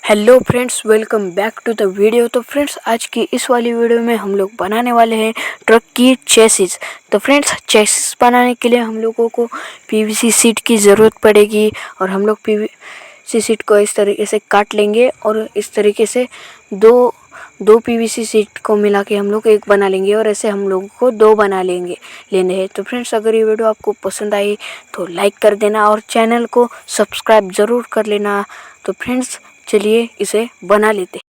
Hello friends, welcome back to the video. तो friends, आज की इस वाली वीडियो में हम लोग बनाने वाले हैं ट्रक की चेसिस। तो फ्रेंड्स, चेसिस बनाने के लिए हम लोगों को पीवीसी शीट की ज़रूरत पड़ेगी और हम लोग पीवीसी शीट को इस तरीके से काट लेंगे और इस तरीके से दो पीवीसी शीट को मिला के हम लोग एक बना लेंगे और ऐसे हम लोगों को दो बना लेने हैं। तो फ्रेंड्स, अगर ये वीडियो आपको पसंद आई तो लाइक कर देना और चैनल को सब्सक्राइब ज़रूर कर लेना। तो फ्रेंड्स, चलिए इसे बना लेते हैं।